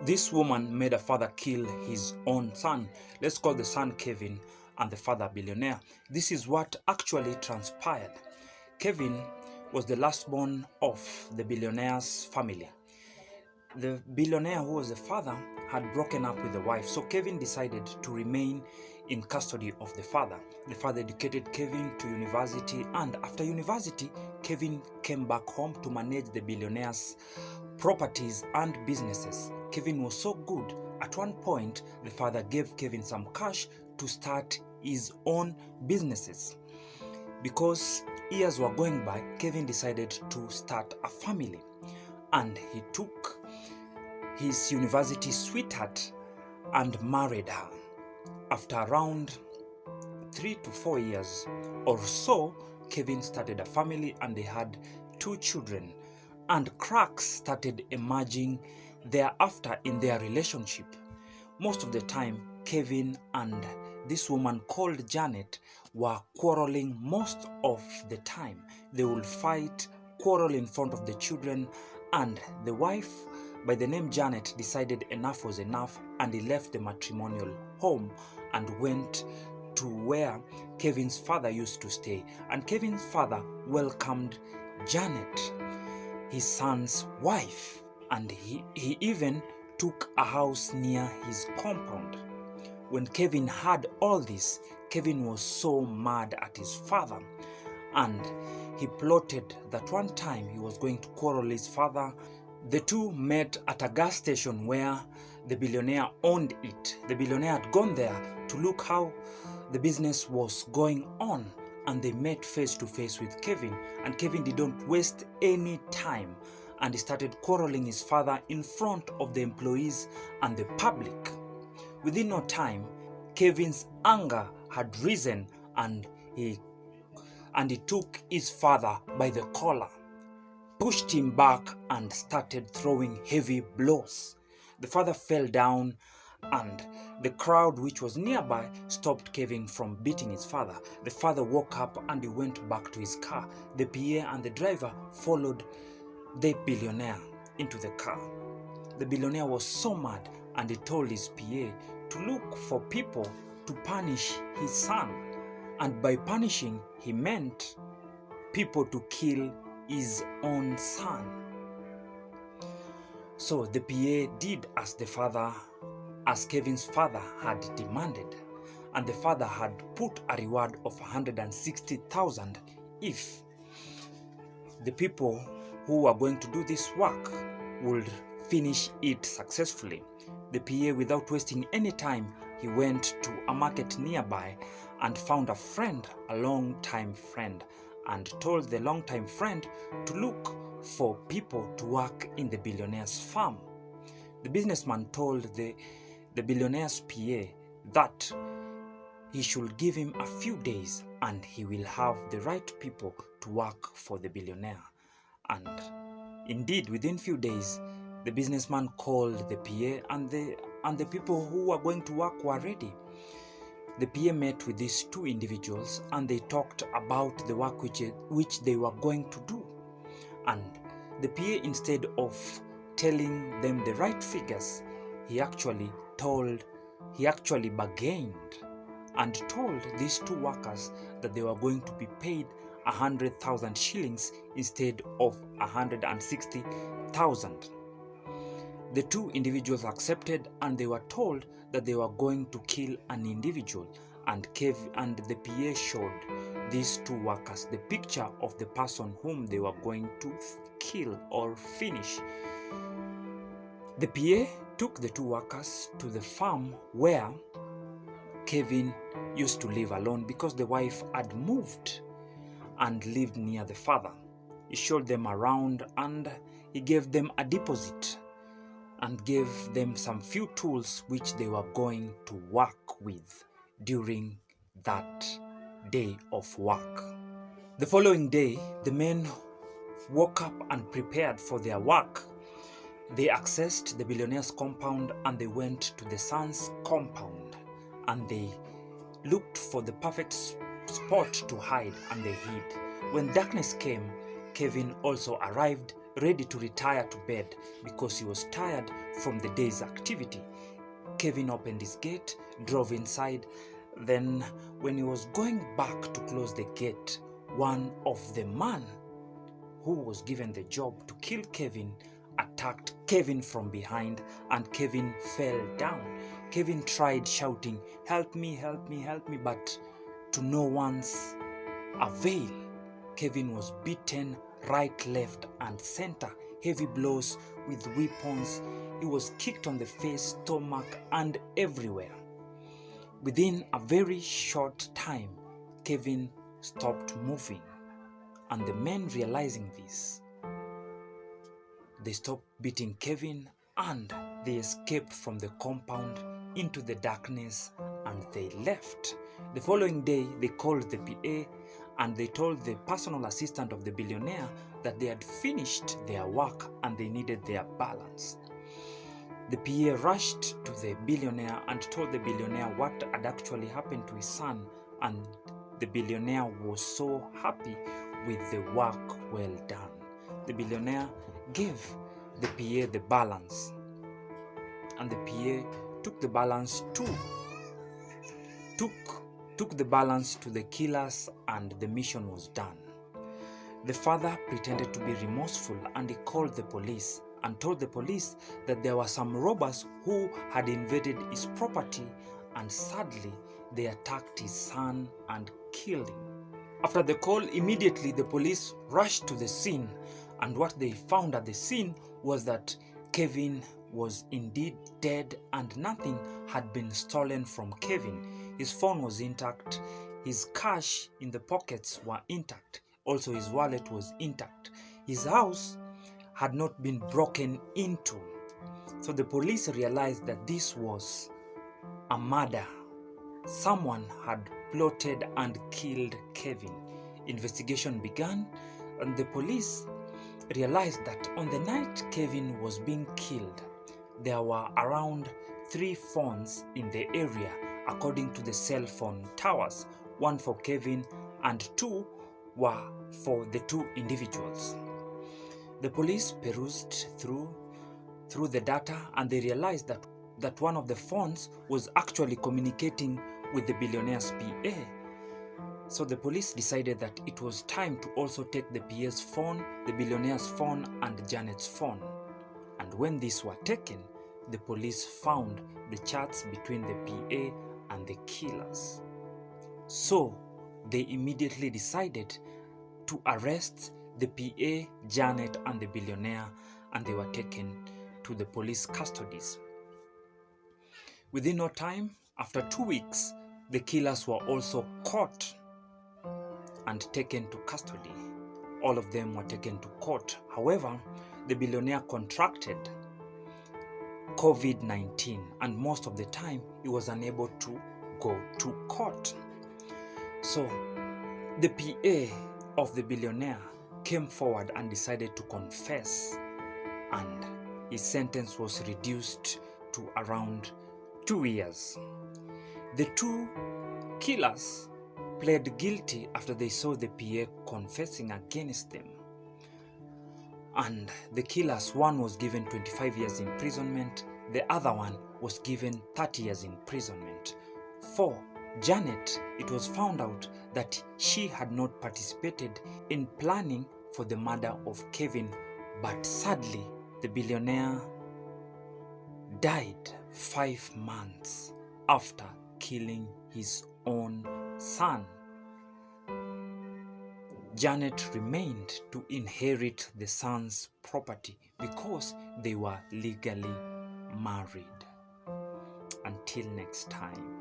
This woman made a father kill his own son. Let's call the son Kevin and the father billionaire. This is what actually transpired. Kevin was the lastborn of the billionaire's family. The billionaire, who was the father, had broken up with the wife, so Kevin decided to remain in custody of the father. The father educated Kevin to university, and after university, Kevin came back home to manage the billionaire's properties and businesses. Kevin was so good. At one point, the father gave Kevin some cash to start his own businesses. Because years were going by, Kevin decided to start a family, and he took his university sweetheart and married her. After around 3 to 4 years or so, Kevin started a family and they had 2 children, and cracks started emerging thereafter in their relationship. Most of the time, Kevin and this woman called Janet were quarreling most of the time. They will fight, quarrel in front of the children, and the wife by the name Janet decided enough was enough, and he left the matrimonial home and went to where Kevin's father used to stay. And Kevin's father welcomed Janet, his son's wife, and he even took a house near his compound. When Kevin heard all this, Kevin was so mad at his father, and he plotted that one time he was going to quarrel his father. The two met at a gas station where the billionaire owned it. The billionaire had gone there to look how the business was going on, and they met face to face with Kevin, and Kevin didn't waste any time, and he started quarreling his father in front of the employees and the public. Within no time, Kevin's anger had risen, and he took his father by the collar, pushed him back, and started throwing heavy blows. The father fell down, and the crowd which was nearby stopped Kevin from beating his father. The father woke up and he went back to his car. The PA and the driver followed the billionaire into the car. The billionaire was so mad, and he told his PA to look for people to punish his son. And by punishing, he meant people to kill his own son. So the PA did as Kevin's father had demanded, and the father had put a reward of 160,000 if the people who were going to do this work would finish it successfully. The PA, without wasting any time, he went to a market nearby and found a friend, a long-time friend, and told the long-time friend to look for people to work in the billionaire's farm. The businessman told the billionaire's PA that he should give him a few days and he will have the right people to work for the billionaire. And indeed, within few days, the businessman called the PA, and the people who were going to work were ready. The PA met with these 2 individuals, and they talked about the work which they were going to do. And the PA, instead of telling them the right figures, he actually bargained and told these 2 workers that they were going to be paid 100,000 shillings instead of 160,000. The 2 individuals accepted, and they were told that they were going to kill an individual, and the PA showed these 2 workers the picture of the person whom they were going to kill or finish. The PA took the 2 workers to the farm where Kevin used to live alone because the wife had moved and lived near the father. He showed them around, and he gave them a deposit and gave them some few tools which they were going to work with during that day of work. The following day, the men woke up and prepared for their work. They accessed the billionaire's compound, and they went to the son's compound, and they looked for the perfect spot to hide, and they hid. When darkness came, Kevin also arrived, ready to retire to bed because he was tired from the day's activity. Kevin opened his gate, drove inside. Then, when he was going back to close the gate, one of the men who was given the job to kill Kevin attacked Kevin from behind, and Kevin fell down. Kevin tried shouting, "Help me, help me, help me," but to no one's avail. Kevin was beaten right, left, and center. Heavy blows with weapons. He was kicked on the face, stomach, and everywhere. Within a very short time, Kevin stopped moving, and the men, realizing this, they stopped beating Kevin and they escaped from the compound into the darkness and they left. The following day, they called the PA and they told the personal assistant of the billionaire that they had finished their work and they needed their balance. The PA rushed to the billionaire and told the billionaire what had actually happened to his son, and the billionaire was so happy with the work well done. The billionaire gave the PA the balance, and the PA took the balance took the balance to the killers, and the mission was done. The father pretended to be remorseful and he called the police and told the police that there were some robbers who had invaded his property, and sadly they attacked his son and killed him. After the call, immediately the police rushed to the scene, and what they found at the scene was that Kevin was indeed dead and nothing had been stolen from Kevin. His phone was intact, his cash in the pockets were intact, also his wallet was intact. His house had not been broken into. So the police realized that this was a murder. Someone had plotted and killed Kevin. Investigation began, and the police realized that on the night Kevin was being killed, there were around 3 phones in the area, according to the cell phone towers, 1 for Kevin and 2 were for the 2 individuals. The police perused through the data, and they realized that one of the phones was actually communicating with the billionaire's PA. So the police decided that it was time to also take the PA's phone, the billionaire's phone, and Janet's phone. And when these were taken, the police found the chats between the PA and the killers. So they immediately decided to arrest the PA, Janet, and the billionaire, and they were taken to the police custodies. Within no time, after 2 weeks, the killers were also caught and taken to custody. All of them were taken to court. However, the billionaire contracted COVID-19, and most of the time he was unable to go to court. So the PA of the billionaire came forward and decided to confess, and his sentence was reduced to around 2 years. The 2 killers pled guilty after they saw the PA confessing against them. And the killers, one was given 25 years imprisonment, the other one was given 30 years imprisonment. For Janet, it was found out that she had not participated in planning for the murder of Kevin, but sadly, the billionaire died 5 months after killing his own son. Janet remained to inherit the son's property because they were legally married. Until next time.